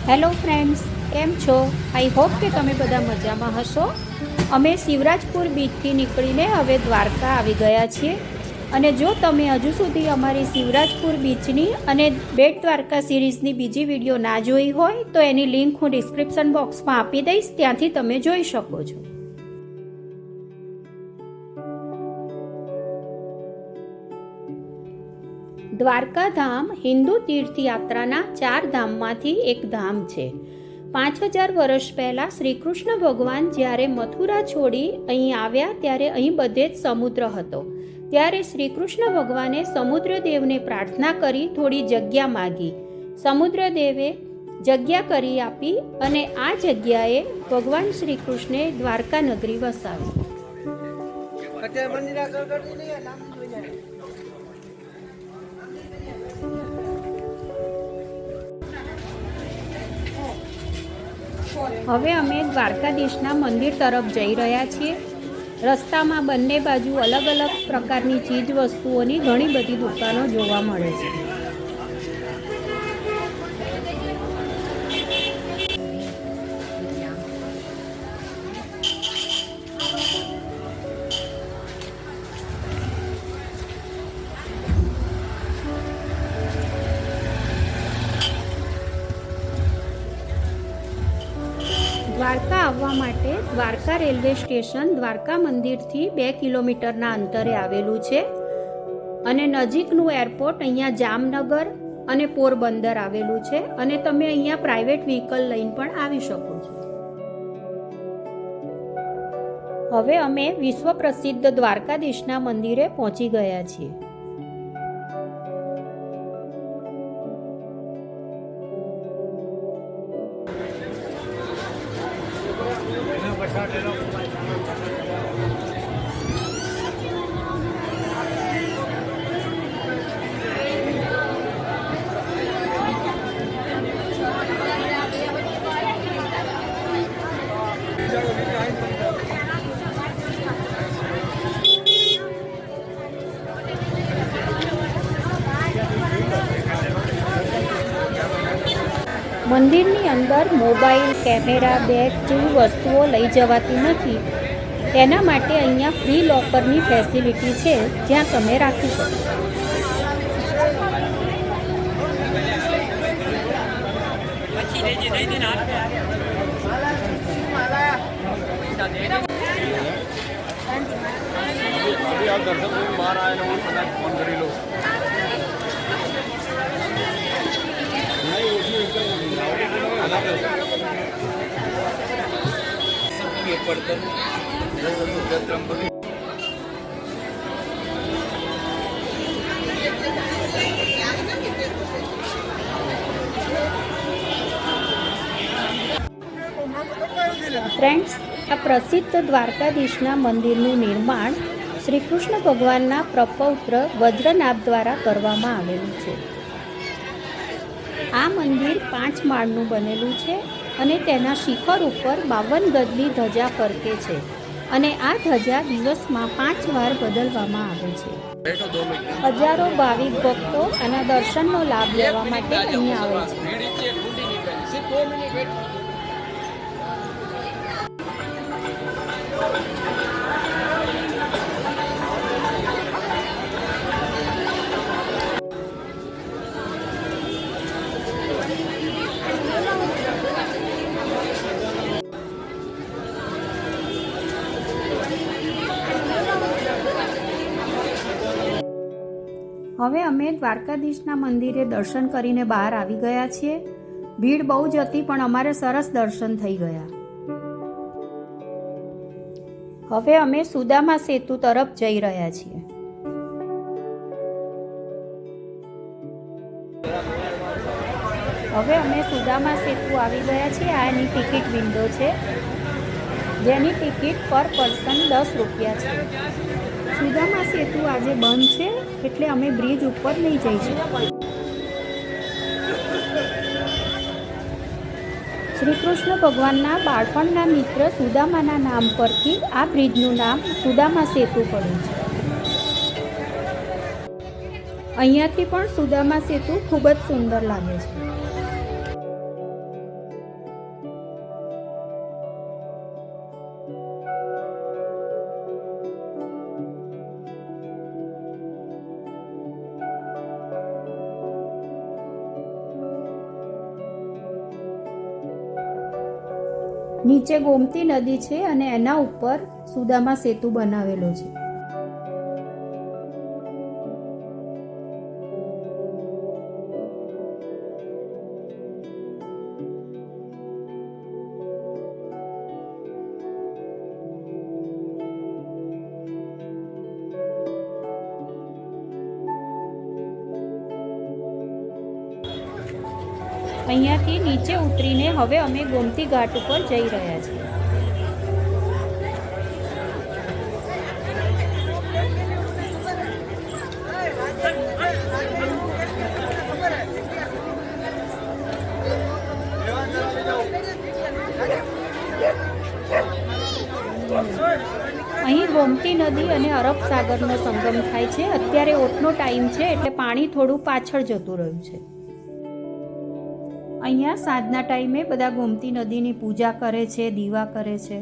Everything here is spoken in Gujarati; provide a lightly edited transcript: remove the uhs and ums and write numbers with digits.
હેલો ફ્રેન્ડ્સ, કેમ છો? આઈ હોપ કે તમે બધા મજામાં હશો. અમે શિવરાજપુર બીચથી નીકળીને હવે દ્વારકા આવી ગયા છીએ. અને જો તમે હજુ સુધી અમારી શિવરાજપુર બીચની અને બેટ દ્વારકા સિરીઝની બીજી વિડીયો ના જોઈ હોય તો એની લિંક હું ડિસ્ક્રિપ્શન બોક્સમાં આપી દઈશ, ત્યાંથી તમે જોઈ શકો છો. દ્વારકા ધામ હિન્દુ તીર્થયાત્રાના 4 ધામમાંથી એક ધામ છે. 5000 વર્ષ પહેલાં શ્રી કૃષ્ણ ભગવાન જ્યારે મથુરા છોડી અહીં આવ્યા ત્યારે અહીં બધે જ સમુદ્ર હતો. ત્યારે શ્રી કૃષ્ણ ભગવાને સમુદ્રદેવને પ્રાર્થના કરી થોડી જગ્યા માગી. સમુદ્રદેવે જગ્યા કરી આપી અને આ જગ્યાએ ભગવાન શ્રી કૃષ્ણે દ્વારકા નગરી વસાવી. હવે અમે દ્વારકાધીશના મંદિર તરફ જઈ રહ્યા છીએ. રસ્તામાં બંને બાજુ અલગ અલગ પ્રકારની ચીજ વસ્તુઓની ઘણી બધી દુકાનો જોવા મળે છે. દ્વારકા આવવા માટે દ્વારકા રેલવે સ્ટેશન દ્વારકા મંદિરથી 2 કિલોમીટરના અંતરે આવેલું છે અને નજીકનું એરપોર્ટ અહીંયા જામનગર અને પોરબંદર આવેલું છે અને તમે અહીંયા પ્રાઇવેટ વ્હીકલ લઈને પણ આવી શકો છો. હવે અમે વિશ્વ પ્રસિદ્ધ દ્વારકાધીશના મંદિરે પહોંચી ગયા છીએ. મંદિરની અંદર મોબાઈલ, કેમેરા, બેગ જેવી વસ્તુઓ લઈ જવાતી નથી. તેના માટે અહીંયા ફ્રી લોકરની ફેસિલિટી છે, જ્યાં તમે રાખી શકો. ફ્રેન્ડ્સ, આ પ્રસિદ્ધ દ્વારકાધીશના મંદિરનું નિર્માણ શ્રી કૃષ્ણ ભગવાનના પ્રપૌત્ર વજ્રનાભ દ્વારા કરવામાં આવેલું છે. આ મંદિર 5 માળનું બનેલું છે અને તેના શિખર ઉપર 52 ગજની ધજા ફરકે છે અને આ ધજા દિવસમાં 5 વાર બદલવામાં આવે છે. હજારો ભાવિક ભક્તો આના દર્શનનો લાભ લેવા માટે અહીં આવે છે. હવે અમે દ્વારકાધીશના મંદિરે દર્શન કરીને બહાર આવી ગયા છીએ. ભીડ બહુ જ હતી પણ અમારે સરસ દર્શન થઈ ગયા. હવે અમે સુદામા સેતુ તરફ જઈ રહ્યા છીએ. હવે અમે સુદામા સેતુ આવી ગયા છીએ. આ એની ટિકિટ વિન્ડો છે, જેની ટિકિટ પર પર્સન 10 રૂપિયા છે. સુદામા સેતુ આજે બંધ છે એટલે અમે બ્રિજ ઉપર નહીં જઈ શકીએ. શ્રી કૃષ્ણ ભગવાનના બાળપણના મિત્ર સુદામાના નામ પરથી આ બ્રિજનું નામ સુદામા સેતુ પડ્યું છે. અહીંયાથી પણ સુદામા સેતુ ખૂબ જ સુંદર લાગે છે. નીચે ગોમતી નદી છે અને એના ઉપર સુદામા સેતુ બનાવેલો છે. અહીંયાથી નીચે ઉતરીને હવે અમે ગોમતી ઘાટ ઉપર જઈ રહ્યા છીએ. અહીં ગોમતી નદી અને અરબ સાગરનો સંગમ થાય છે. અત્યારે ઓટનો ટાઈમ છે એટલે પાણી થોડું પાછળ જતું રહ્યું છે. અહીંયા સાંજના ટાઈમે બધા ગોમતી નદીની પૂજા કરે છે, દીવા કરે છે.